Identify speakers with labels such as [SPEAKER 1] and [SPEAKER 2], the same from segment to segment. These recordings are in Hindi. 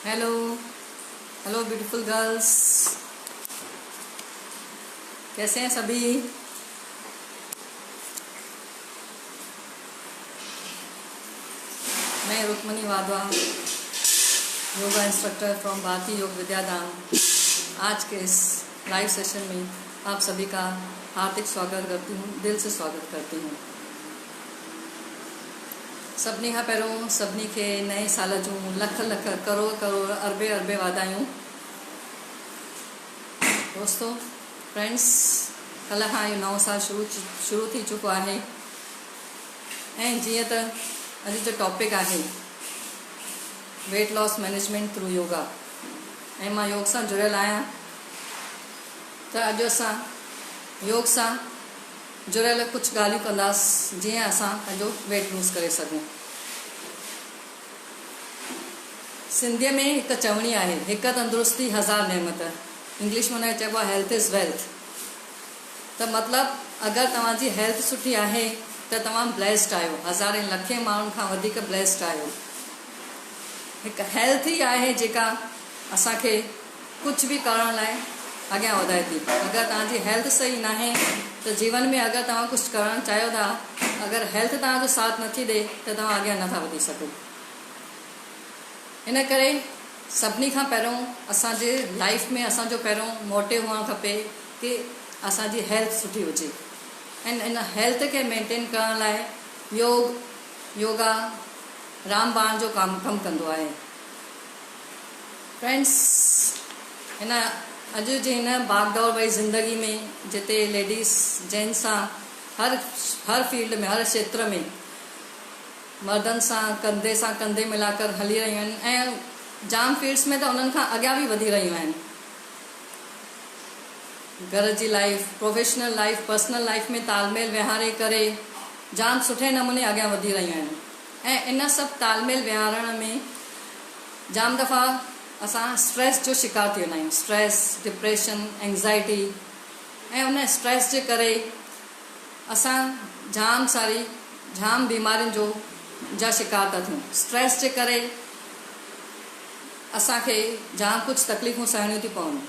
[SPEAKER 1] हेलो हेलो ब्यूटीफुल गर्ल्स, कैसे हैं सभी। मैं Rukmini Wadhwa, yoga instructor from भारतीय योग विद्याधाम। आज के इस लाइव सेशन में आप सभी का हार्दिक स्वागत करती हूँ, दिल से स्वागत करती हूँ। सभिनी खां पहिरियों सभिनी खे नए साल जूं लख लख करोड़ करोड़ अरबे अरबे वाधायूं। दोस्तों, फ्रेंड्स, कल्ह खां इहो नओं साल शुरू थी चुको आहे ऐं जीअं त अॼु जो टॉपिक आहे weight loss management through yoga ऐं मां योग सां जुड़ियल आहियां, त अॼु असां योग सां जुड़ियल कुछ ॻाल्हियूं कंदासीं जीअं असां पंहिंजो वेट लूज़ करे सघूं। सिंधीअ में हिकु चवणी आहे, हिकु तंदुरुस्ती हज़ार नेमत। इंग्लिश में चइबो आहे हेल्थ इज़ वेल्थ। त मतिलबु अगरि तव्हांजी हेल्थ सुठी आहे त तव्हां ब्लेस्ड आहियो, हज़ारे लखे माण्हुनि खां वधीक ब्लेस्ड आहियो। हिकु हेल्थ ई आहे जेका असांखे कुझु बि करण लाइ अॻियां वधाए थी। अगरि तव्हांजी हेल्थ सही नाहे त जीवन में अगरि तव्हां कुझु करणु चाहियो था, अगरि हेल्थ तव्हांजो साथ नथी ॾे त तव्हां अॻियां नथा वधी सघो। इन करे सभिनी खां पहिरियों असांजे लाइफ में असांजो पहिरियों मोटिव हुअणु खपे कि असांजी हेल्थ सुठी हुजे ऐं इन हेल्थ खे मेंटेन करण लाइ योगा रामबाण जो कमु कंदो आहे। फ्रेंड्स, हिन अॼु जी हिन भागदौड़ भरी ज़िंदगी में जिते लेडीज़ जेंट्स सां हर फील्ड में, हर क्षेत्र में मर्दनि सां कंधे मिलाकर हली रहियूं आहिनि ऐं जाम फील्ड्स में त उन्हनि खां अॻियां बि वधी रहियूं आहिनि। घर जी life, professional life, personal life में तालमेल विहारे करे जाम सुठे नमूने अॻियां वधी रहियूं आहिनि। ऐं इन सभु तालमेल विहारण में जाम दफ़ा असां स्ट्रेस जो शिकार थी वेंदा आहियूं। स्ट्रेस, डिप्रेशन, एंग्ज़ाइटी, ऐं उन स्ट्रेस जे करे असां जाम बीमारियुनि जा शिकार था थियूं। स्ट्रेस जे करे असांखे जाम कुझु तकलीफ़ूं सहणियूं थी पवनि।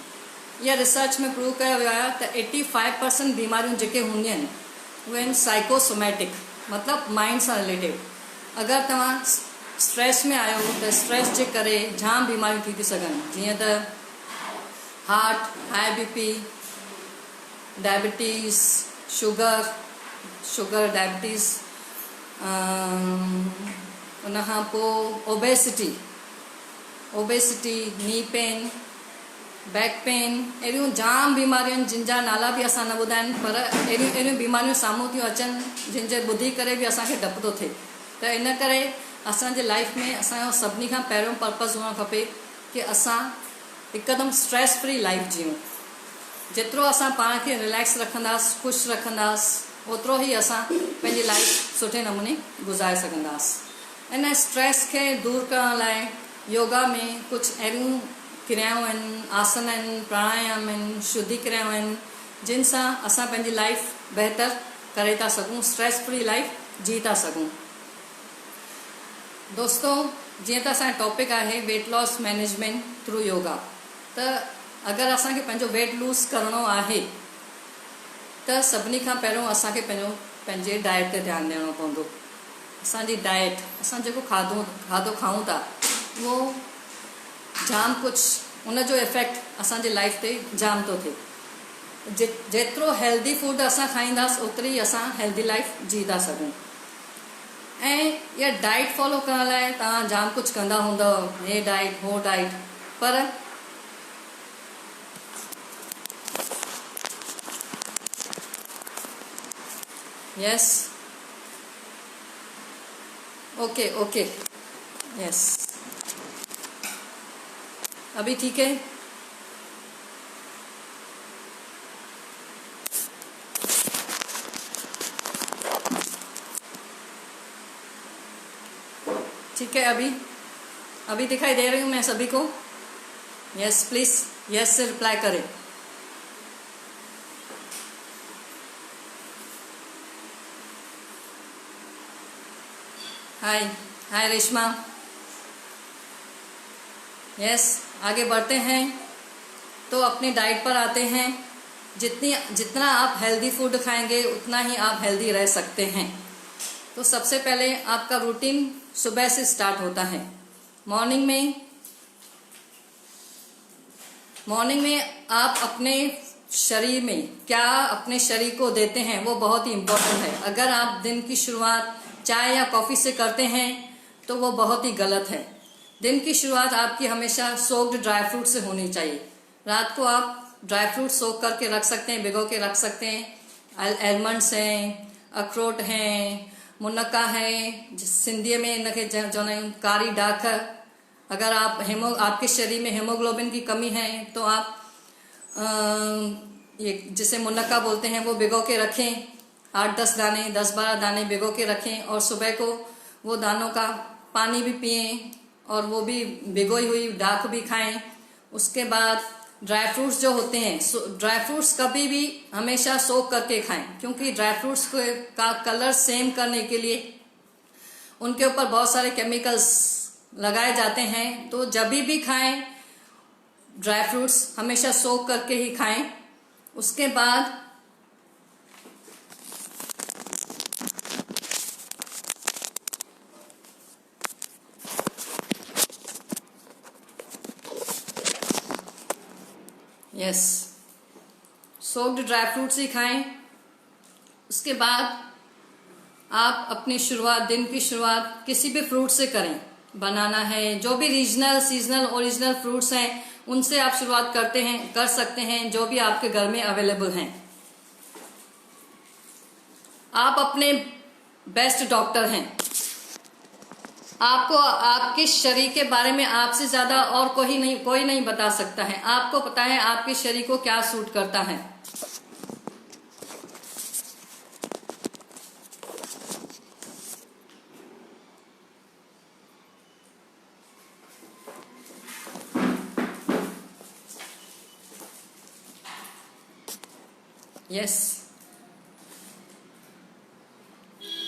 [SPEAKER 1] इहा रिसर्च में प्रूव कयो वियो आहे त 85% बीमारियूं जेके हूंदियूं आहिनि उहे आहिनि साइकोसोमैटिक, मतिलबु माइंड सां रिलेटेड। अगरि तव्हां स्ट्रेस में आहियो त स्ट्रेस जे करे जाम बीमारियूं थी सघनि, जीअं त heart, high BP, diabetes, sugar diabetes, उनखां पोइ obesity, knee pain, back pain, अहिड़ियूं जाम बीमारियूं आहिनि जिन जा नाला बि असां न ॿुधा आहिनि, पर अहिड़ियूं बीमारियूं साम्हूं थियूं अचनि जिन जे ॿुधी करे बि असांखे डपु थो थिए। त इन करे असांजे लाइफ में असांजो सभिनी खां पहिरियों पर्पज़ हुअणु खपे कि असां हिकदमि स्ट्रेस फ्री लाइफ जियूं। जेतिरो असां पाण खे रिलैक्स रखंदासीं, ख़ुशि रखंदासीं, ओतिरो ई असां पंहिंजी लाइफ सुठे नमूने गुज़ारे सघंदासीं। इन स्ट्रेस खे दूरि करण लाइ योगा में कुझु अहिड़ियूं क्रियाऊं आहिनि, आसन आहिनि, प्राणायाम आहिनि, शुद्धि क्रियाऊं आहिनि, जिन सां असां पंहिंजी लाइफ बहितर करे था सघूं, स्ट्रेस फ्री लाइफ जी था सघूं। दोस्तों, जीअं त असांजो टॉपिक आहे weight loss management through yoga. त अगरि असांखे पंहिंजो वेट लूज़ करिणो आहे त सभिनी खां पहिरियों असांखे पंहिंजे डाइट ते ध्यानु ॾियणो पवंदो। असांजी डाइट, असां जेको खाधो खाऊं था, उहो जाम कुझु उनजो इफेक्ट असांजे लाइफ ते जाम थो थिए। जेतिरो हेल्दी फूड असां खाईंदासीं ओतिरी ई असां हेल्दी लाइफ जी था सघूं। ऐं इहा डाइट फॉलो करण लाइ तव्हां जाम कुझु कंदा हूंदव, हे डाइट हो डाइट, पर यस, ओके, यस, अभी ठीक है। ठीक है, अभी दिखाई दे रही हूँ मैं सभी को। यस, प्लीज यस से रिप्लाई करें। हाय रेशमा, आगे बढ़ते हैं तो अपनी डाइट पर आते हैं। जितना आप हेल्दी फूड खाएंगे उतना ही आप हेल्दी रह सकते हैं। तो सबसे पहले आपका रूटीन सुबह से स्टार्ट होता है। मॉर्निंग में आप अपने शरीर में क्या अपने शरीर को देते हैं वो बहुत ही इम्पोर्टेंट है। अगर आप दिन की शुरुआत चाय या कॉफ़ी से करते हैं तो वो बहुत ही गलत है। दिन की शुरुआत आपकी हमेशा सोक्ड ड्राई फ्रूट से होनी चाहिए। रात को आप ड्राई फ्रूट सोक करके रख सकते हैं, भिगो के रख सकते हैं। एलमंड्स हैं, अखरोट हैं, मुनक्का है, सिंधी में इनके जो कारी डाख। अगर आप आपके शरीर में हेमोग्लोबिन की कमी है तो आप ये जिसे मुनक्का बोलते हैं वो भिगो के रखें। 8-10 दाने 10-12 दाने भिगो के रखें और सुबह को वो दानों का पानी भी पिएं और वो भी भिगोई हुई डाख भी खाएं। उसके बाद ड्राई फ्रूट्स जो होते हैं, ड्राई फ्रूट्स कभी भी हमेशा सोक करके खाएं, क्योंकि ड्राई फ्रूट्स का कलर सेम करने के लिए उनके ऊपर बहुत सारे केमिकल्स लगाए जाते हैं। तो जब भी खाएं ड्राई फ्रूट्स हमेशा सोक करके ही खाएं। उसके बाद सोक्ड ड्राई फ्रूट्स ही खाएं। उसके बाद आप अपनी शुरुआत, दिन की शुरुआत किसी भी फ्रूट से करें। बनाना है, जो भी रीजनल, सीजनल, ओरिजिनल फ्रूट्स हैं उनसे आप शुरुआत कर सकते हैं, जो भी आपके घर में अवेलेबल हैं। आप अपने बेस्ट डॉक्टर हैं। आपको आपके शरीर के बारे में आपसे ज्यादा और कोई नहीं बता सकता है। आपको पता है आपके शरीर को क्या सूट करता है।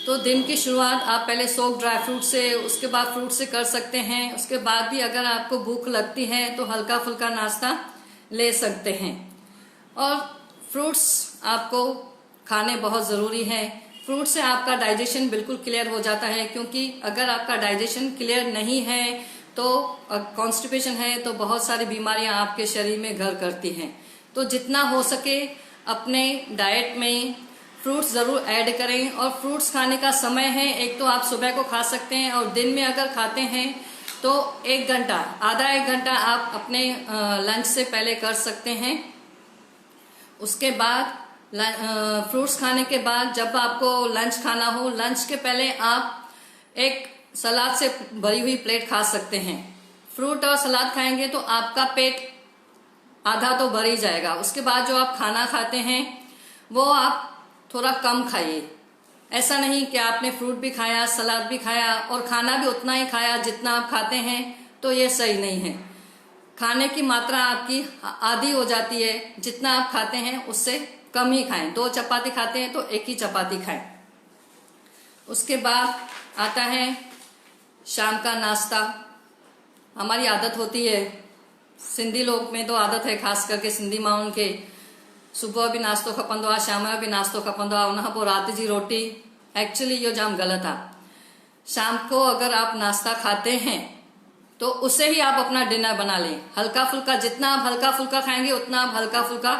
[SPEAKER 1] तो दिन की शुरुआत आप पहले सोक ड्राई फ्रूट से, उसके बाद फ्रूट से कर सकते हैं। उसके बाद भी अगर आपको भूख लगती है तो हल्का फुल्का नाश्ता ले सकते हैं। और फ्रूट्स आपको खाने बहुत ज़रूरी है। फ्रूट से आपका डाइजेशन बिल्कुल क्लियर हो जाता है, क्योंकि अगर आपका डाइजेशन क्लियर नहीं है तो कॉन्स्टिपेशन है तो बहुत सारी बीमारियां आपके शरीर में घर करती हैं। तो जितना हो सके अपने डाइट में फ्रूट्स ज़रूर ऐड करें। और फ्रूट्स खाने का समय है, एक तो आप सुबह को खा सकते हैं और दिन में अगर खाते हैं तो 1 घंटा, आधा 1 घंटा आप अपने लंच से पहले कर सकते हैं। उसके बाद फ्रूट्स खाने के बाद जब आपको लंच खाना हो, लंच के पहले आप एक सलाद से भरी हुई प्लेट खा सकते हैं। फ्रूट और सलाद खाएंगे तो आपका पेट आधा तो भर ही जाएगा। उसके बाद जो आप खाना खाते हैं वो आप थोड़ा कम खाइए। ऐसा नहीं कि आपने फ्रूट भी खाया, सलाद भी खाया और खाना भी उतना ही खाया जितना आप खाते हैं, तो ये सही नहीं है। खाने की मात्रा आपकी आधी हो जाती है, जितना आप खाते हैं उससे कम ही खाएं। 2 चपाती खाते हैं तो 1 ही चपाती खाएं। उसके बाद आता है शाम का नाश्ता। हमारी आदत होती है, सिंधी लोग में तो आदत है, ख़ास करके सिंधी माण्हुनि खे सुबुह बि नाश्तो खपंदो आहे, शाम जो बि नाश्तो खपंदो आहे, उन खां पोइ राति जी रोटी। एक्चुअली इहो जाम ग़लति आहे। शाम को अगर आप नाश्ता खाते हैं तो उससे ही आप अपना डिनर बना लें। हल्का फुल्का, जितना आप हल्का फुल्का खाएंगे उतना आप हल्का फुल्का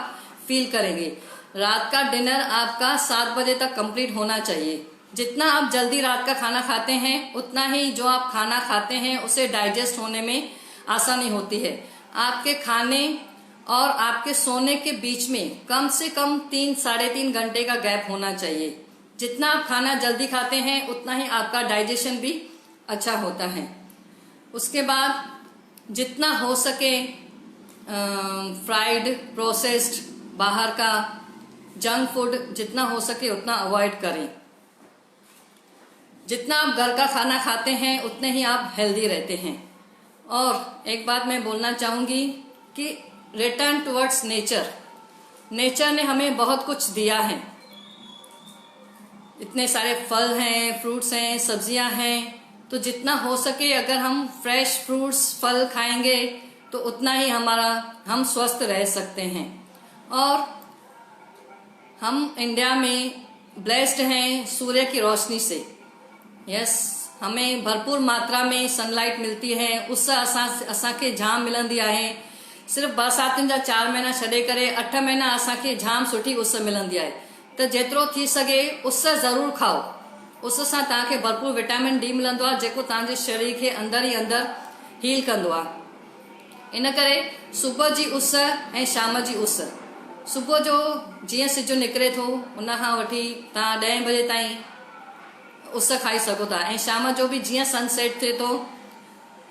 [SPEAKER 1] फील करेंगे। रात का डिनर आपका 7 बजे तक कंप्लीट होना चाहिए। जितना आप जल्दी रात का खाना खाते हैं उतना ही जो आप खाना खाते हैं उसे डाइजेस्ट होने में आसानी होती है। आपके खाने और आपके सोने के बीच में कम से कम 3-3.5 घंटे का गैप होना चाहिए। जितना आप खाना जल्दी खाते हैं उतना ही आपका डाइजेशन भी अच्छा होता है। उसके बाद जितना हो सके फ्राइड, प्रोसेस्ड, बाहर का जंक फूड जितना हो सके उतना अवॉइड करें। जितना आप घर का खाना खाते हैं उतने ही आप हेल्दी रहते हैं। और एक बात मैं बोलना चाहूँगी कि रिटर्न टुवर्ड्स नेचर। नेचर ने हमें बहुत कुछ दिया है। इतने सारे फल हैं, फ्रूट्स हैं, सब्जियां हैं, तो जितना हो सके अगर हम फ्रेश फ्रूट्स फल खाएंगे तो उतना ही हम स्वस्थ रह सकते हैं। और हम इंडिया में ब्लेस्ड हैं सूर्य की रोशनी से। यस, हमें भरपूर मात्रा में सनलाइट मिलती है, उससे असांखे जाम मिलंदी आहे। सिर्फ बरसातुनि जा 4 महीना छॾे करे 8 महीना असांखे जाम सुठी उस मिलंदी आहे। त जेतिरो थी सघे उस ज़रूर खाओ। उस सां तव्हांखे भरपूर विटामिन डी मिलंदो आहे, जेको तव्हांजे शरीर खे अंदर ही अंदर हील कंदो आहे। इन करे सुबुह जी उस ऐं शाम जी उस, सुबुह जो जीअं सिज निकिरे थो उन खां वठी तव्हां 10 बजे ताईं उस खाई सघो था, ऐं शाम जो भी जीअं सनसेट थिए थो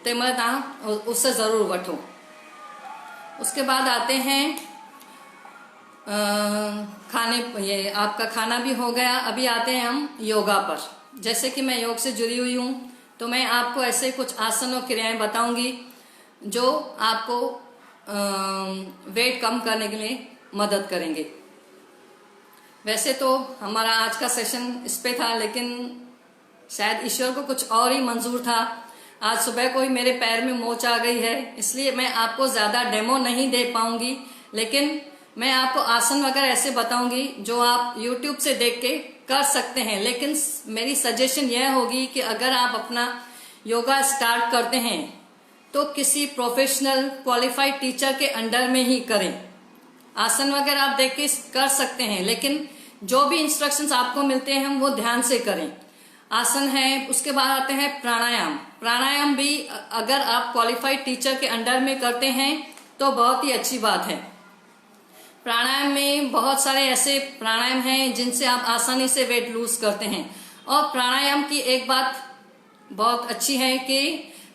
[SPEAKER 1] तंहिंमहिल तव्हां उस ज़रूर वठो। उसके बाद आते हैं ये आपका खाना भी हो गया। अभी आते हैं हम योगा पर। जैसे कि मैं योग से जुड़ी हुई हूँ तो मैं आपको ऐसे कुछ आसन और क्रियाएं बताऊंगी जो आपको वेट कम करने के लिए मदद करेंगे। वैसे तो हमारा आज का सेशन इस पे था, लेकिन शायद ईश्वर को कुछ और ही मंजूर था। आज सुबह को ही मेरे पैर में मोच आ गई है, इसलिए मैं आपको ज़्यादा डेमो नहीं दे पाऊंगी, लेकिन मैं आपको आसन वगैरह ऐसे बताऊंगी जो आप YouTube से देख के कर सकते हैं। लेकिन मेरी सजेशन यह होगी कि अगर आप अपना योगा स्टार्ट करते हैं तो किसी प्रोफेशनल क्वालिफाइड टीचर के अंडर में ही करें। आसन वगैरह आप देख के कर सकते हैं, लेकिन जो भी इंस्ट्रक्शंस आपको मिलते हैं वो ध्यान से करें। आसन है, उसके बाद आते हैं प्राणायाम। प्राणायाम भी अगर आप क्वालिफाइड टीचर के अंडर में करते हैं तो बहुत ही अच्छी बात है। प्राणायाम में बहुत सारे ऐसे प्राणायाम हैं जिनसे आप आसानी से वेट लूज करते हैं। और प्राणायाम की एक बात बहुत अच्छी है कि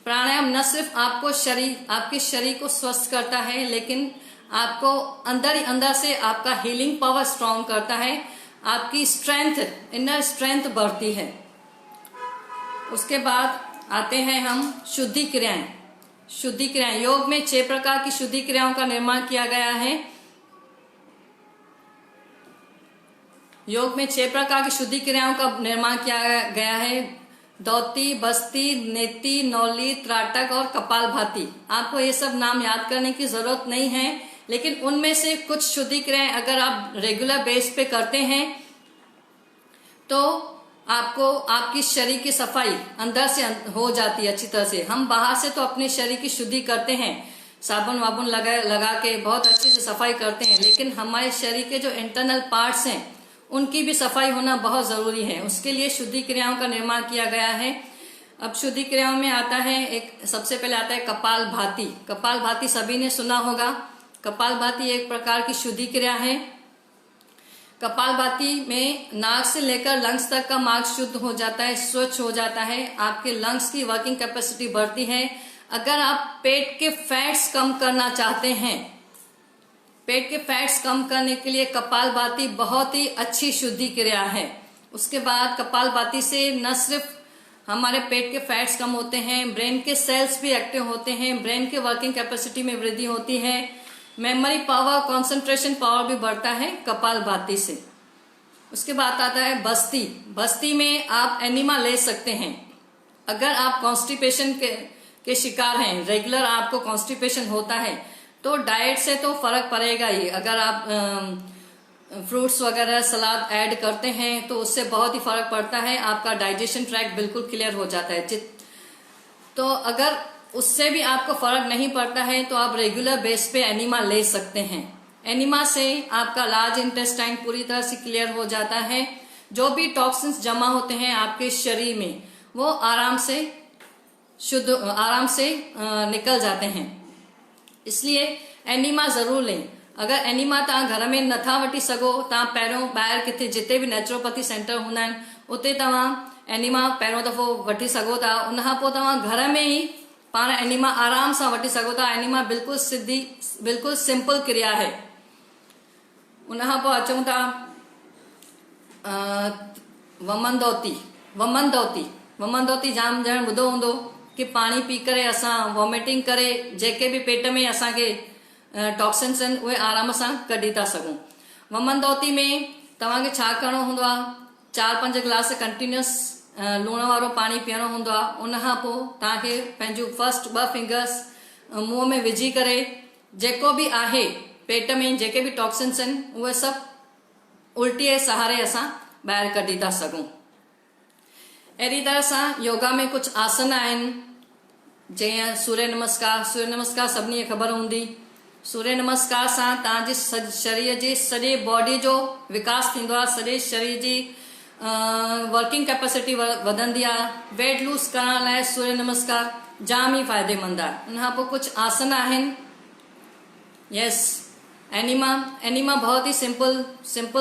[SPEAKER 1] प्राणायाम न सिर्फ आपके शरीर को स्वस्थ करता है, लेकिन आपको अंदर ही अंदर से आपका हीलिंग पावर स्ट्रॉन्ग करता है, आपकी स्ट्रेंथ, इनर स्ट्रेंथ बढ़ती है। उसके बाद आते हैं हम शुद्धि क्रियाएं। शुद्धि क्रियाएं, योग में 6 प्रकार की शुद्धि क्रियाओं का निर्माण किया गया है। योग में 6 प्रकार की शुद्धि क्रियाओं का निर्माण किया गया है। दौती, बस्ती, नेति, नौली, त्राटक और कपालभाति। आपको ये सब नाम याद करने की जरूरत नहीं है, लेकिन उनमें से कुछ शुद्धि क्रियाएं अगर आप रेगुलर बेस पे करते हैं तो आपको आपकी शरीर की सफाई अंदर से हो जाती है अच्छी तरह से। हम बाहर से तो अपने शरीर की शुद्धि करते हैं, साबुन वाबुन लगा के बहुत अच्छे से सफाई करते हैं, लेकिन हमारे शरीर के जो इंटरनल पार्ट्स हैं उनकी भी सफाई होना बहुत जरूरी है। उसके लिए शुद्धि क्रियाओं का निर्माण किया गया है। अब शुद्धि क्रियाओं में आता है, एक सबसे पहले आता है कपालभाति। कपालभाति सभी ने सुना होगा। कपालभाति एक प्रकार की शुद्धि क्रिया है। कपालभाति में नाक से लेकर लंग्स तक का मार्ग शुद्ध हो जाता है, स्वच्छ हो जाता है, आपके लंग्स की वर्किंग कैपेसिटी बढ़ती है। अगर आप पेट के फैट्स कम करना चाहते हैं, पेट के फैट्स कम करने के लिए कपालभाति बहुत ही अच्छी शुद्धि क्रिया है। उसके बाद कपालभाति से न सिर्फ हमारे पेट के फैट्स कम होते हैं, ब्रेन के सेल्स भी एक्टिव होते हैं, ब्रेन के वर्किंग कैपेसिटी में वृद्धि होती है, मेमोरी पावर, कंसंट्रेशन पावर भी बढ़ता है कपालभाति से। उसके बाद आता है बस्ती। बस्ती में आप एनिमा ले सकते हैं। अगर आप कॉन्स्टिपेशन के शिकार हैं, रेगुलर आपको कॉन्स्टिपेशन होता है, तो डाइट से तो फर्क पड़ेगा ही। अगर आप फ्रूट्स वगैरह सलाद ऐड करते हैं तो उससे बहुत ही फर्क पड़ता है, आपका डाइजेशन ट्रैक्ट बिल्कुल क्लियर हो जाता है। तो अगर उससे भी आपको फर्क नहीं पड़ता है तो आप रेगुलर बेस पे एनिमा ले सकते हैं। एनिमा से आपका लार्ज इंटेस्टाइन पूरी तरह से क्लियर हो जाता है। जो भी टॉक्सिन्स जमा होते हैं आपके शरीर में वो आराम से निकल जाते हैं। इसलिए एनिमा जरूर लें। अगर एनिमा तव्हां घर में नथा वठी सघो, तव्हां पहिरियों ॿाहिरि किथे जिते भी नेचुरोपैथी सेंटर हूंदा आहिनि उते तव्हां एनिमा पहिरियों दफ़ो वठी सघो था। उनखां पोइ तव्हां घर में ही पाण एनिमा आराम सां वठी सघो था। एनिमा बिल्कुल सिंपल क्रिया है। उनखां पोइ अचूं था वमनदौती जाम ॼण ॿुधो हूंदो कि पानी पी करे असां वॉमिटिंग करे जेके भी पेट में असांखे टॉक्सिन्स आहिनि उहे आराम सां कढी था सघूं। वमनदौती में तव्हांखे छा करणो हूंदो आहे, 4-5 गिलास कंटिन्यूअस लूण वारो पाणी पीअणो हूंदो आहे। उनखां पोइ तव्हांखे पंहिंजूं फर्स्ट 2 फिंगर्स मुंहं में विझी करे जेको बि आहे पेट में जेके बि टॉक्सिन्स आहिनि उहे सभु उल्टीअ जे सहारे असां ॿाहिरि कढी था सघूं। अहिड़ी तरह सां योगा में कुझु आसन आहिनि, जीअं सूर्य नमस्कार सभिनी खे ख़बर हूंदी। सूर्य नमस्कार सां तव्हांजे शरीर जी सॼे बॉडी जो विकास थींदो आहे, सॼे शरीर जी वर्किंग कैपेसिटी वधंदी आहे। वेट लूज़ करण लाइ सूर्य नमस्कार जाम ई फ़ाइदेमंद आहे। उनखां पोइ कुझु आसन आहिनि, यस एनिमा बहुत ही सिंपल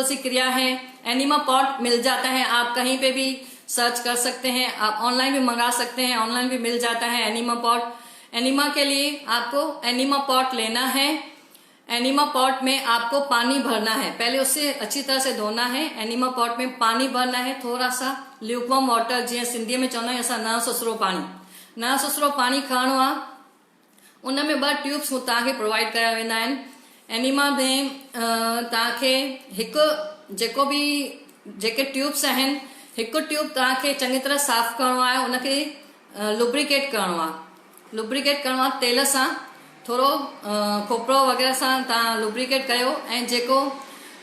[SPEAKER 1] सी क्रिया है। एनिमा पॉट मिल जाता है, आप कहीं पे भी सर्च कर सकते हैं, आप ऑनलाइन भी मंगा सकते हैं, ऑनलाइन भी मिल जाता है एनिमा पॉट। एनिमा के लिए आपको एनिमा पॉट लेना है। एनिमा पॉट में आपको पानी भरना है, पहले उससे अच्छी तरह से धोना है। एनिमा पॉट में पानी भरना है, थोड़ा सा ल्यूकवार्म वाटर, जीअं सिंधीअ में चवंदा आहियूं असां न सुसरो पानी खणणो आहे। उन में 2 ट्यूब्स तव्हांखे प्रोवाइड कया वेंदा आहिनि। एनिमा में तव्हांखे हिकु जेके ट्यूब्स आहिनि, हिकु ट्यूब तव्हांखे चङी तरह साफ़ करणो आहे, उनखे लुब्रिकेट करणो आहे तेल सां, थोरो खोपरो वग़ैरह सां तव्हां लुब्रिकेट कयो। ऐं जेको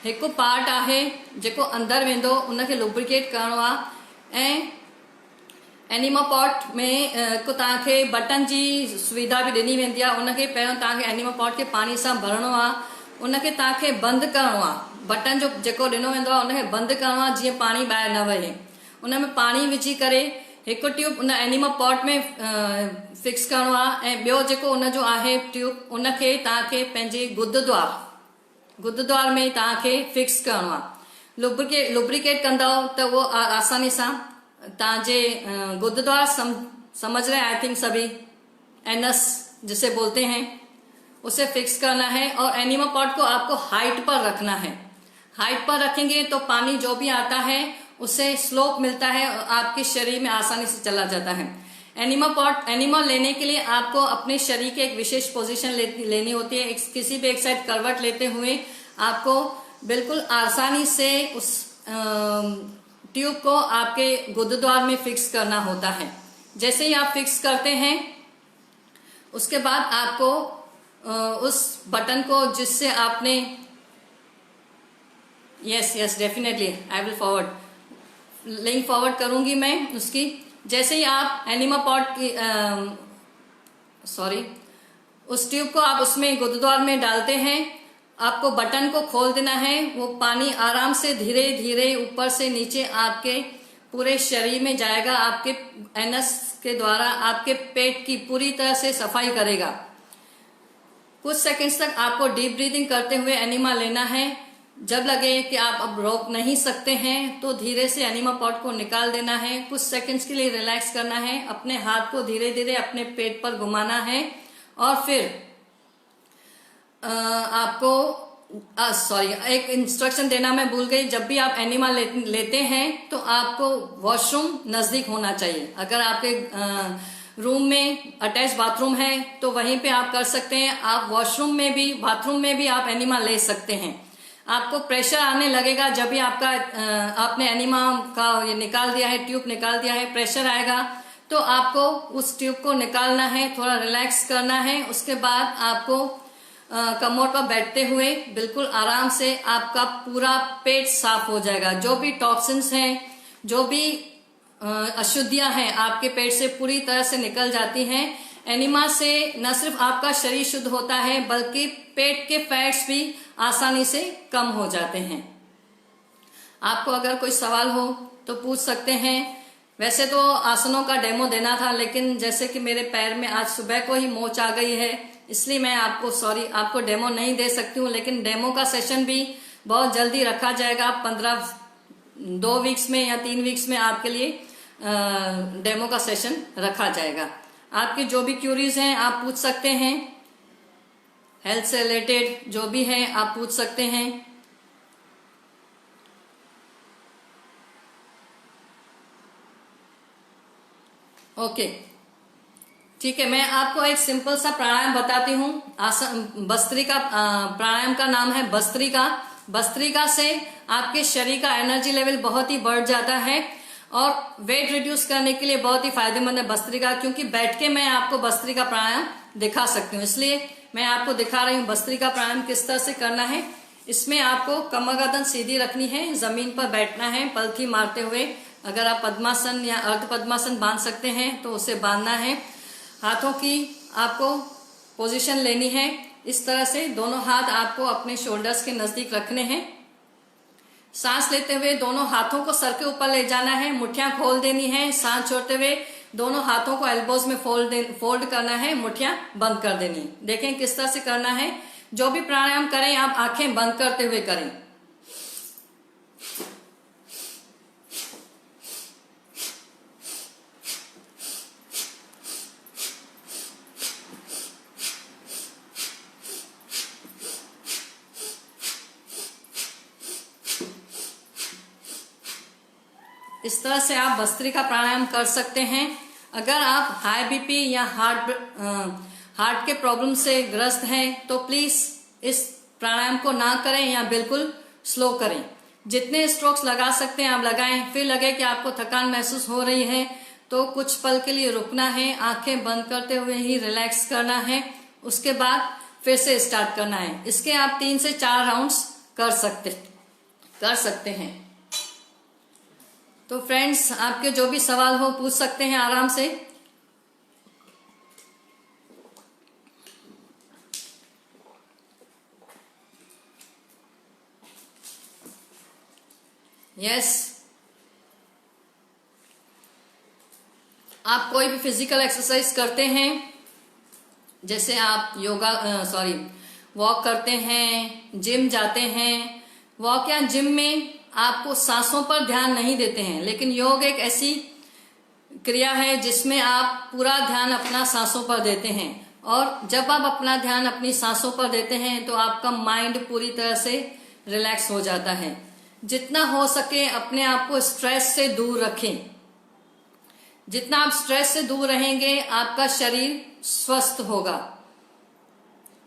[SPEAKER 1] हिकु पार्ट आहे जेको अंदरि वेंदो उनखे लुब्रिकेट करणो आहे। ऐं एनिमा पॉट में हिकु तव्हांखे बटन जी सुविधा बि ॾिनी वेंदी आहे। उनखे पहिरियों तव्हांखे एनिमा पॉट खे पाणी सां भरणो आहे, उनखे तव्हांखे बंदि करणो आहे। बटन जो जेको ॾिनो वेंदो आहे उनखे बंदि करणो आहे, जीअं पाणी ॿाहिरि न वहे। उन में पाणी विझी करे हिकु ट्यूब उन एनिमा पॉट में फिक्स करणो आहे। ऐं ॿियो जेको उनजो आहे ट्यूब, उनखे तव्हांखे पंहिंजे गुदद्वार में तव्हांखे फिक्स करणो आहे। लुब्रिकेट कंदव त उहो आसानी सां तव्हांजे गुदद्वार समझ रहे आई थिंक सभी, एनस जिसे बोलते हैं, उसे फिक्स करना है। और एनिमा पॉट को आपको हाइट पर रखना है। हाइट पर रखेंगे तो पानी जो भी आता है उससे स्लोप मिलता है और आपके शरीर में आसानी से चला जाता है। एनिमा लेने के लिए आपको अपने शरीर के एक विशेष पोजीशन लेनी होती है। किसी भी एक साइड करवट लेते हुए आपको बिल्कुल आसानी से उस ट्यूब को आपके गुदद्वार में फिक्स करना होता है। जैसे ही आप फिक्स करते हैं उसके बाद आपको उस बटन को जिससे आपने yes definitely I will forward, link forward करूंगी मैं उसकी। जैसे ही आप एनिमा पॉट की उस ट्यूब को आप उसमें गुदद्वार में डालते हैं, आपको बटन को खोल देना है। वो पानी आराम से धीरे धीरे ऊपर से नीचे आपके पूरे शरीर में जाएगा। आपके एनस के द्वारा आपके पेट की पूरी तरह से सफाई करेगा। कुछ सेकंड्स तक आपको डीप ब्रीदिंग करते हुए एनिमा लेना है। जब लगे कि आप अब रोक नहीं सकते हैं तो धीरे से एनिमा पॉट को निकाल देना है। कुछ सेकंड्स के लिए रिलैक्स करना है, अपने हाथ को धीरे धीरे अपने पेट पर घुमाना है। और फिर आपको एक इंस्ट्रक्शन देना मैं भूल गई। जब भी आप एनिमा लेते हैं तो आपको वॉशरूम नजदीक होना चाहिए। अगर आपके रूम में अटैच बाथरूम है तो वहीं पे आप कर सकते हैं। आप वॉशरूम में भी बाथरूम में भी आप एनिमा ले सकते हैं। आपको प्रेशर आने लगेगा जब भी आपने एनिमा का ये निकाल दिया है, ट्यूब निकाल दिया है, प्रेशर आएगा तो आपको उस ट्यूब को निकालना है, थोड़ा रिलैक्स करना है। उसके बाद आपको कमोड पर बैठते हुए बिल्कुल आराम से आपका पूरा पेट साफ हो जाएगा। जो भी टॉक्सिन्स हैं, जो भी अशुद्धियां हैं आपके पेट से पूरी तरह से निकल जाती हैं। एनिमा से न सिर्फ आपका शरीर शुद्ध होता है बल्कि पेट के फैट्स भी आसानी से कम हो जाते हैं। आपको अगर कोई सवाल हो तो पूछ सकते हैं। वैसे तो आसनों का डेमो देना था, लेकिन जैसे कि मेरे पैर में आज सुबह को ही मोच आ गई है, इसलिए मैं आपको डेमो नहीं दे सकती हूँ। लेकिन डेमो का सेशन भी बहुत जल्दी रखा जाएगा। 2 वीक्स में या 3 वीक्स में आपके लिए डेमो का सेशन रखा जाएगा। आपकी जो भी क्यूरीज हैं आप पूछ सकते हैं। हेल्थ से रिलेटेड जो भी है आप पूछ सकते हैं। ओके, ठीक है। मैं आपको एक सिंपल सा प्राणायाम बताती हूँ। भस्त्रिका प्राणायाम का नाम है भस्त्रिका। भस्त्रिका से आपके शरीर का एनर्जी लेवल बहुत ही बढ़ जाता है और वेट रिड्यूस करने के लिए बहुत ही फायदेमंद है भस्त्रिका, क्योंकि बैठ के मैं आपको भस्त्रिका प्राणायाम दिखा सकती हूँ, इसलिए मैं आपको दिखा रही हूँ भस्त्रिका प्राणायाम किस तरह से करना है। इसमें आपको कमर गर्दन सीधी रखनी है, जमीन पर बैठना है पलथी मारते हुए। अगर आप पद्मासन या अर्ध पद्मासन बांध सकते हैं तो उसे बांधना है। हाथों की आपको पोजीशन लेनी है इस तरह से, दोनों हाथ आपको अपने शोल्डर्स के नजदीक रखने हैं। सांस लेते हुए दोनों हाथों को सर के ऊपर ले जाना है, मुट्ठियां खोल देनी है। सांस छोड़ते हुए दोनों हाथों को एल्बोज में फोल्ड करना है, मुट्ठियां बंद कर देनी। देखें किस तरह से करना है। जो भी प्राणायाम करें आप आंखें बंद करते हुए करें। इस तरह से आप भस्त्रिका प्राणायाम कर सकते हैं। अगर आप हाई बीपी या हार्ट के प्रॉब्लम से ग्रस्त हैं तो प्लीज इस प्राणायाम को ना करें या बिल्कुल स्लो करें। जितने स्ट्रोक्स लगा सकते हैं आप लगाएं। फिर लगे कि आपको थकान महसूस हो रही है तो कुछ पल के लिए रुकना है, आंखें बंद करते हुए ही रिलैक्स करना है, उसके बाद फिर से स्टार्ट करना है। इसके आप 3 से 4 राउंड्स कर सकते हैं। तो फ्रेंड्स, आपके जो भी सवाल हो पूछ सकते हैं आराम से। यस, आप कोई भी फिजिकल एक्सरसाइज करते हैं, जैसे आप वॉक करते हैं, जिम जाते हैं। वॉक या जिम में आपको सांसों पर ध्यान नहीं देते हैं, लेकिन योग एक ऐसी क्रिया है जिसमें आप पूरा ध्यान अपना सांसों पर देते हैं। और जब आप अपना ध्यान अपनी सांसों पर देते हैं तो आपका माइंड पूरी तरह से रिलैक्स हो जाता है। जितना हो सके अपने आप को स्ट्रेस से दूर रखें। जितना आप स्ट्रेस से दूर रहेंगे आपका शरीर स्वस्थ होगा।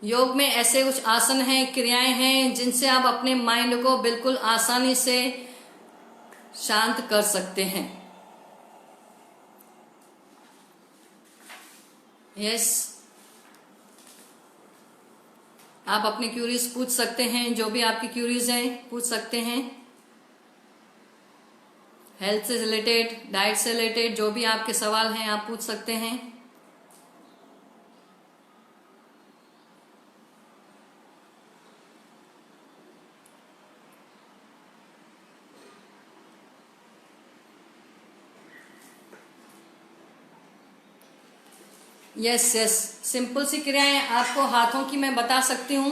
[SPEAKER 1] योग में ऐसे कुछ आसन हैं, क्रियाएं हैं जिनसे आप अपने माइंड को बिल्कुल आसानी से शांत कर सकते हैं। यस, आप अपनी क्यूरीज पूछ सकते हैं, जो भी आपकी क्यूरीज हैं पूछ सकते हैं। हेल्थ से रिलेटेड, डाइट से रिलेटेड जो भी आपके सवाल हैं आप पूछ सकते हैं। यस, सिंपल सी क्रियाएं आपको हाथों की मैं बता सकती हूं।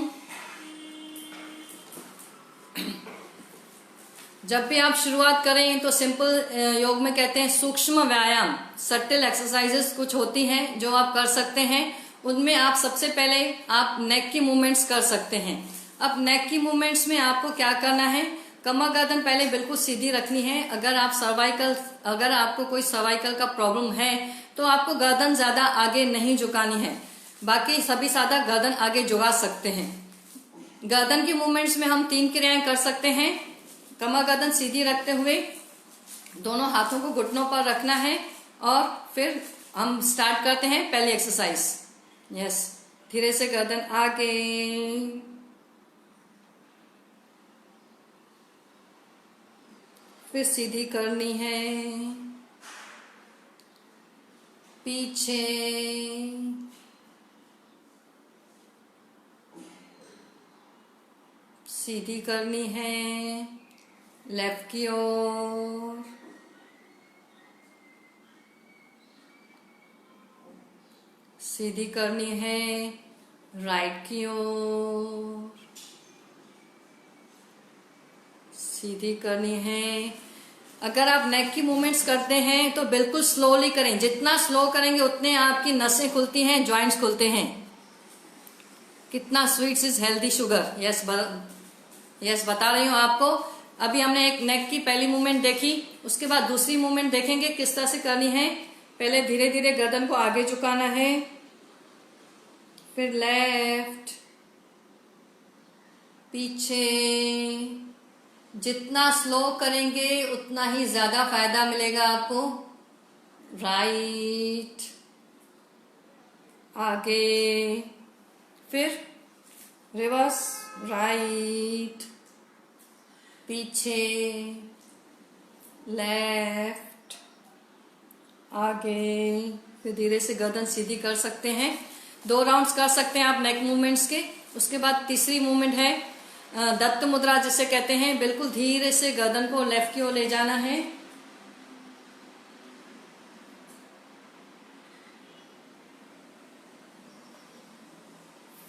[SPEAKER 1] जब भी आप शुरुआत करें तो सिंपल योग में कहते हैं सूक्ष्म व्यायाम, सटल एक्सरसाइजेस कुछ होती हैं जो आप कर सकते हैं। उनमें आप सबसे पहले आप नेक की मूवमेंट्स कर सकते हैं। अब नेक की मूवमेंट्स में आपको क्या करना है, कमर गर्दन पहले बिल्कुल सीधी रखनी है। अगर आपको कोई सर्वाइकल का प्रॉब्लम है तो आपको गर्दन ज्यादा आगे नहीं झुकानी है, बाकी सभी सादा गर्दन आगे झुका सकते हैं। गर्दन की मूवमेंट्स में हम 3 क्रियाएं कर सकते हैं। कमर गर्दन सीधी रखते हुए दोनों हाथों को घुटनों पर रखना है और फिर हम स्टार्ट करते हैं पहली एक्सरसाइज। यस, धीरे से गर्दन आगे, फिर सीधी करनी है, पीछे, सीधी करनी है, लेफ्ट की ओर, सीधी करनी है, राइट की ओर, सीधी करनी है। अगर आप नेक की मूवमेंट्स करते हैं तो बिल्कुल स्लोली करें। जितना स्लो करेंगे उतने आपकी नसें खुलती हैं, जॉइंट्स खुलते हैं। कितना sweets is healthy sugar. Yes, बता रही हूं आपको। अभी हमने एक नेक की पहली मूवमेंट देखी, उसके बाद दूसरी मूवमेंट देखेंगे किस तरह से करनी है। पहले धीरे धीरे गर्दन को आगे झुकाना है, फिर लेफ्ट, पीछे, जितना स्लो करेंगे उतना ही ज्यादा फायदा मिलेगा आपको। राइट, आगे, फिर रिवर्स, राइट, पीछे, लेफ्ट, आगे। फिर धीरे से गर्दन सीधी कर सकते हैं। 2 राउंड्स कर सकते हैं आप नेक मूवमेंट्स के। उसके बाद तीसरी मूवमेंट है दत्त मुद्रा जिसे कहते हैं। बिल्कुल धीरे से गर्दन को लेफ्ट की ओर ले जाना है।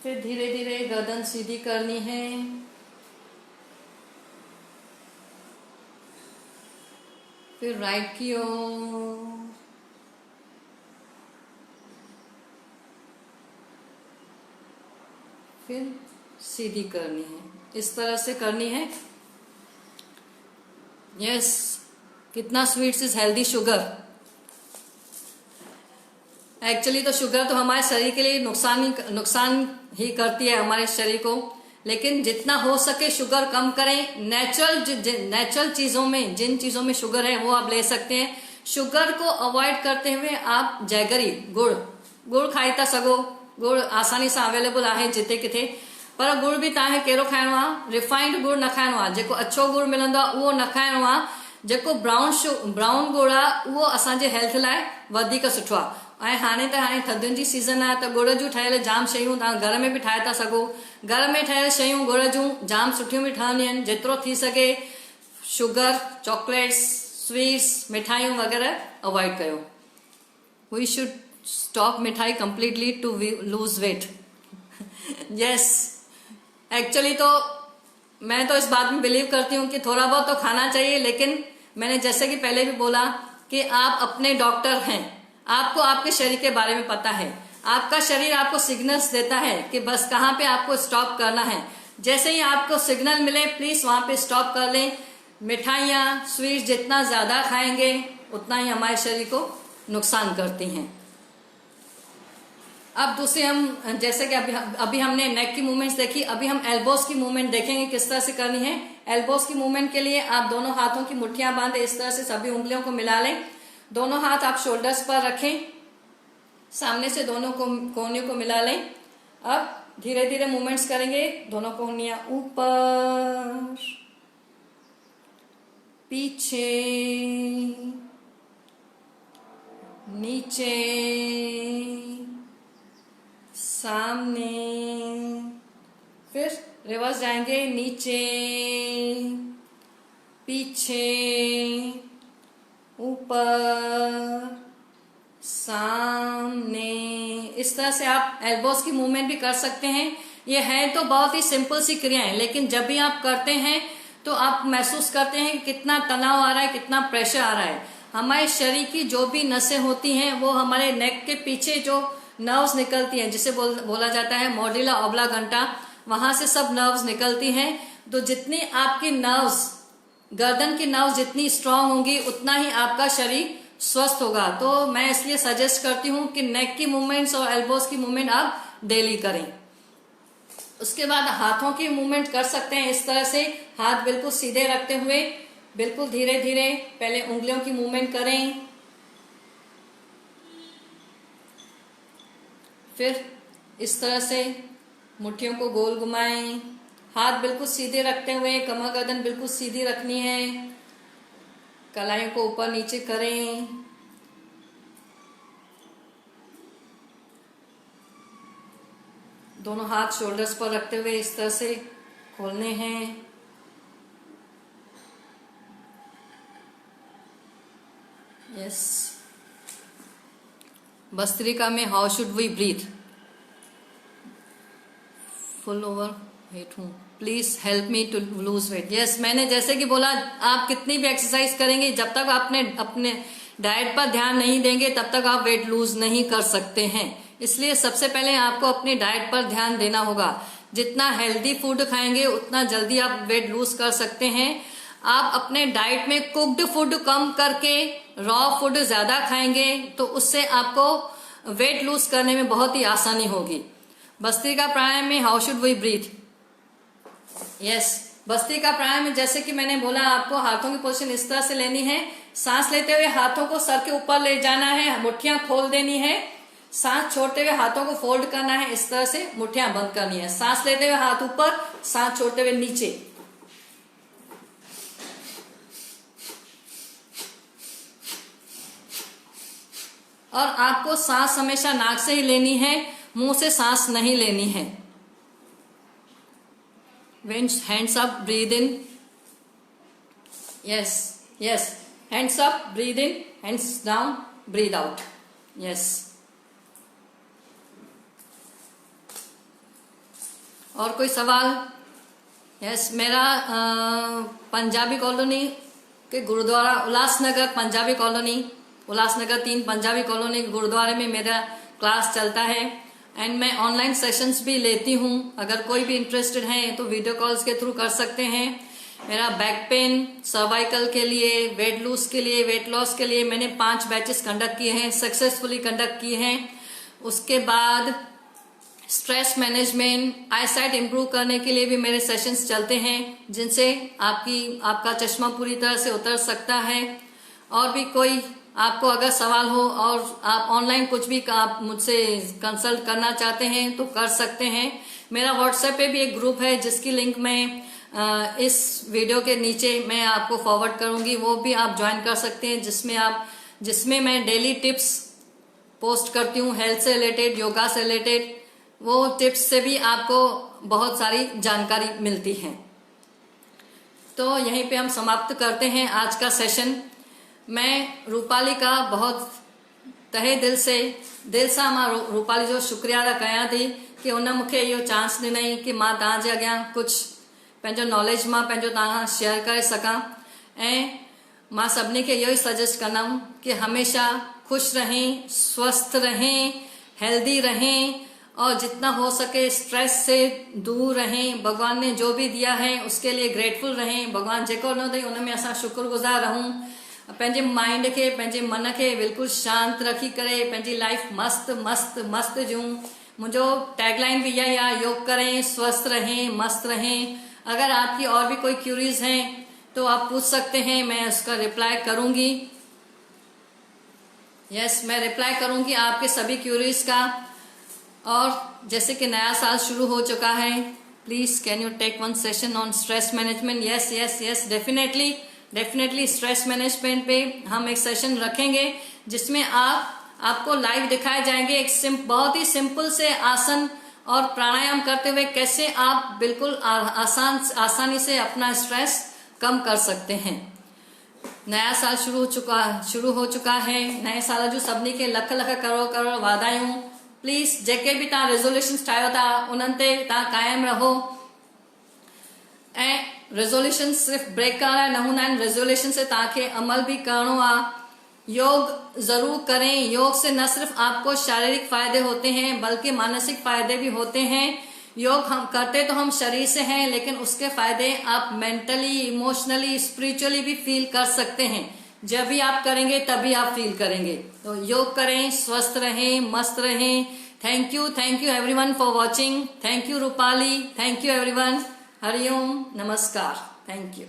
[SPEAKER 1] फिर धीरे धीरे गर्दन सीधी करनी है। फिर राइट की ओर, फिर सीधी करनी है। इस तरह से करनी है। यस, कितना sweets is healthy sugar. Actually तो शुगर तो हमारे शरीर के लिए नुकसान ही करती है हमारे शरीर को, लेकिन जितना हो सके शुगर कम करें। नेचुरल चीजों में, जिन चीजों में शुगर है वो आप ले सकते हैं। शुगर को अवॉइड करते हुए आप जैगरी गुड़ खाई था सगो। गुड़ आसानी से अवेलेबल आहे जिते किथे, पर गुड़ भी तव्हांखे कहिड़ो खाइणो आहे? रिफाइंड गुड़ न खाइणो आहे। जेको अच्छो गुड़ मिलंदो आहे उहो न खाइणो आहे। जेको ब्राउन गुड़ आहे उहो असांजे हेल्थ लाइ वधीक सुठो आहे। ऐं हाणे थधियुनि जी सीज़न आहे त गुड़ जूं ठहियल जाम शयूं तव्हां घर में बि ठाहे था सघो। घर में ठहियल शयूं गुड़ जूं जाम सुठियूं बि ठहंदियूं आहिनि। जेतिरो थी सघे शुगर, चॉकलेट्स, स्वीट्स, मिठाइयूं वग़ैरह अवॉइड कयो। We should stop mithai completely to lose weight. Yes, actually तो मैं तो इस बात में बिलीव करती हूँ कि थोड़ा बहुत तो खाना चाहिए, लेकिन मैंने जैसे कि पहले भी बोला कि आप अपने डॉक्टर हैं। आपको आपके शरीर के बारे में पता है। आपका शरीर आपको सिग्नल्स देता है कि बस कहाँ पे आपको स्टॉप करना है। जैसे ही आपको सिग्नल मिले प्लीज वहां पे स्टॉप कर लें। मिठाइयाँ, स्वीट्स जितना ज्यादा खाएंगे उतना ही हमारे शरीर को नुकसान करती हैं। अब दूसरे हम, जैसे कि अभी हमने नेक की मूवमेंट्स देखी, अभी हम एल्बोस की मूवमेंट देखेंगे किस तरह से करनी है। एल्बोस की मूवमेंट के लिए आप दोनों हाथों की मुट्ठियां बांधे इस तरह से सभी उंगलियों को मिला लें। दोनों हाथ आप शोल्डर्स पर रखें, सामने से दोनों कोहनियों को मिला लें। अब धीरे धीरे मूवमेंट्स करेंगे। दोनों कोहनियां ऊपर, पीछे, नीचे, सामने। फिर रिवर्स जाएंगे, नीचे, पीछे, ऊपर, सामने। इस तरह से आप एल्बोस की मूवमेंट भी कर सकते हैं। ये है तो बहुत ही सिंपल सी क्रियाएं, लेकिन जब भी आप करते हैं तो आप महसूस करते हैं कितना तनाव आ रहा है, कितना प्रेशर आ रहा है। हमारे शरीर की जो भी नसें होती हैं वो हमारे नेक के पीछे जो नर्व्स निकलती हैं, जिसे बोला जाता है मोडिला ऑब्लांगेटा, वहां से सब नर्व्स निकलती हैं। तो जितनी आपकी नर्व्स, गर्दन की नर्व्स जितनी स्ट्रांग होंगी उतना ही आपका शरीर स्वस्थ होगा। तो मैं इसलिए सजेस्ट करती हूँ कि नेक की मूवमेंट्स और एल्बोस की मूवमेंट आप डेली करें। उसके बाद हाथों की मूवमेंट कर सकते हैं इस तरह से, हाथ बिल्कुल सीधे रखते हुए बिल्कुल धीरे धीरे पहले उंगलियों की मूवमेंट करें। फिर इस तरह से मुट्ठियों को गोल घुमाएं। हाथ बिल्कुल सीधे रखते हुए कमर गर्दन बिल्कुल सीधी रखनी है। कलाइयों को ऊपर नीचे करें। दोनों हाथ शोल्डर्स पर रखते हुए इस तरह से खोलने हैं। यस, भस्त्रिका में how should we breathe? Full over weight हूँ, please help me to lose weight. Yes, मैंने जैसे कि बोला, आप कितनी भी एक्सरसाइज करेंगे, जब तक आपने अपने डाइट पर ध्यान नहीं देंगे तब तक आप वेट लूज नहीं कर सकते हैं। इसलिए सबसे पहले आपको अपनी डाइट पर ध्यान देना होगा। जितना हेल्दी फूड खाएंगे उतना जल्दी आप वेट लूज कर सकते हैं। आप अपने डाइट में कुक्ड फूड कम करके रॉ फूड ज्यादा खाएंगे तो उससे आपको वेट लूज करने में बहुत ही आसानी होगी। भस्त्रिका प्राणायाम में how should we breathe? Yes, bhastrika pranayama में जैसे कि मैंने बोला आपको हाथों की पोजीशन इस तरह से लेनी है। सांस लेते हुए हाथों को सर के ऊपर ले जाना है, मुट्ठियां खोल देनी है। सांस छोड़ते हुए हाथों को फोल्ड करना है, इस तरह से मुट्ठियां बंद करनी है। सांस लेते हुए हाथ ऊपर, सांस छोड़ते हुए नीचे। और आपको सांस हमेशा नाक से ही लेनी है, मुंह से सांस नहीं लेनी है। Hands up, breathe in, yes yes, hands up, breathe in, hands down, breathe out, yes. और कोई सवाल? यस, मेरा पंजाबी कॉलोनी के गुरुद्वारा उल्लासनगर, पंजाबी कॉलोनी उल्लासनगर 3 पंजाबी कॉलोनी गुरुद्वारे में मेरा क्लास चलता है। एंड मैं ऑनलाइन सेशंस भी लेती हूँ। अगर कोई भी इंटरेस्टेड है तो वीडियो कॉल्स के थ्रू कर सकते हैं। मेरा बैक पेन, सर्वाइकल के लिए, वेट लूज के लिए, वेट लॉस के लिए मैंने 5 बैचेस कंडक्ट किए हैं, सक्सेसफुली कंडक्ट किए हैं। उसके बाद स्ट्रेस मैनेजमेंट, आईसाइट इंप्रूव करने के लिए भी मेरे सेशंस चलते हैं, जिनसे आपका चश्मा पूरी तरह से उतर सकता है। और भी कोई आपको अगर सवाल हो और आप ऑनलाइन कुछ भी आप मुझसे कंसल्ट करना चाहते हैं तो कर सकते हैं। मेरा व्हाट्सएप पे भी एक ग्रुप है जिसकी लिंक मैं इस वीडियो के नीचे मैं आपको फॉरवर्ड करूंगी, वो भी आप ज्वाइन कर सकते हैं, जिसमें मैं डेली टिप्स पोस्ट करती हूँ, हेल्थ से रिलेटेड, योगा से रिलेटेड। वो टिप्स से भी आपको बहुत सारी जानकारी मिलती है। तो यहीं पे हम समाप्त करते हैं आज का सेशन। मैं रूपाली का बहुत तहे दिल सां मां रूपाली जो शुक्रिया अदा कयां थी कि उन मूंखे इहो चांस ॾिनई कि मां तव्हांजे अॻियां कुछ पंहिंजो नॉलेज मां पंहिंजो तव्हां शेयर करे सकां। ऐं मां सभिनी खे इहो ई सजेस्ट कंदमि कि हमेशा खुश रहें, स्वस्थ रहें, हेल्दी रहें और जितना हो सके स्ट्रेस से दूर रहें। भगवान ने जो भी दिया है उसके लिए ग्रेटफुल रहें। भगवान जेको न ॾेई उन में असां शुक्रगुज़ार रहूं। पंहिंजे माइंड खे, पंहिंजे मन खे बिल्कुलु शांत रखी करे पंहिंजी लाइफ मस्त मस्त मस्त जूं। मुझो टैगलाइन भी यही है, योग करें, स्वस्थ रहें, मस्त रहें। अगर आपकी और भी कोई क्यूरीज हैं तो आप पूछ सकते हैं, मैं उसका रिप्लाई करूंगी। यस, मैं रिप्लाई करूंगी आपके सभी क्यूरीज का। और जैसे कि नया साल शुरू हो चुका है, please can you take 1 session on stress management. Yes yes yes, definitely stress management पे हम एक सेशन रखेंगे जिसमें आपको लाइव दिखाए जाएंगे एक बहुत ही सिंपल से आसन और प्राणायाम करते हुए कैसे आप बिल्कुल आसानी से अपना स्ट्रेस कम कर सकते हैं। नया साल शुरू हो चुका है। नए साल जो सभिनी खे लख लख करोड़ वाधायूं। प्लीज जेके भी तव्हां रेज़ोल्यूशन्स ठाहियो था उन्हनि ते तव्हां कायम रहो। ऐं रेज़ोल्यूशन सिर्फ ब्रेक करण न हूंदा आहिनि, रेज़ोल्यूशन से तव्हांखे अमल भी करणो आहे। योग जरूर करें। योग से न सिर्फ आपको शारीरिक फायदे होते हैं बल्कि मानसिक फायदे भी होते हैं। योग हम करते तो हम शरीर से हैं, लेकिन उसके फायदे आप मेंटली, इमोशनली, स्पिरिचुअली भी फील कर सकते हैं। जब भी आप करेंगे तभी आप फील करेंगे। तो योग करें, स्वस्थ रहें, मस्त रहें। Thank you everyone for watching. Thank you Rupali, thank you everyone. Hariom, नमस्कार, थैंक यू।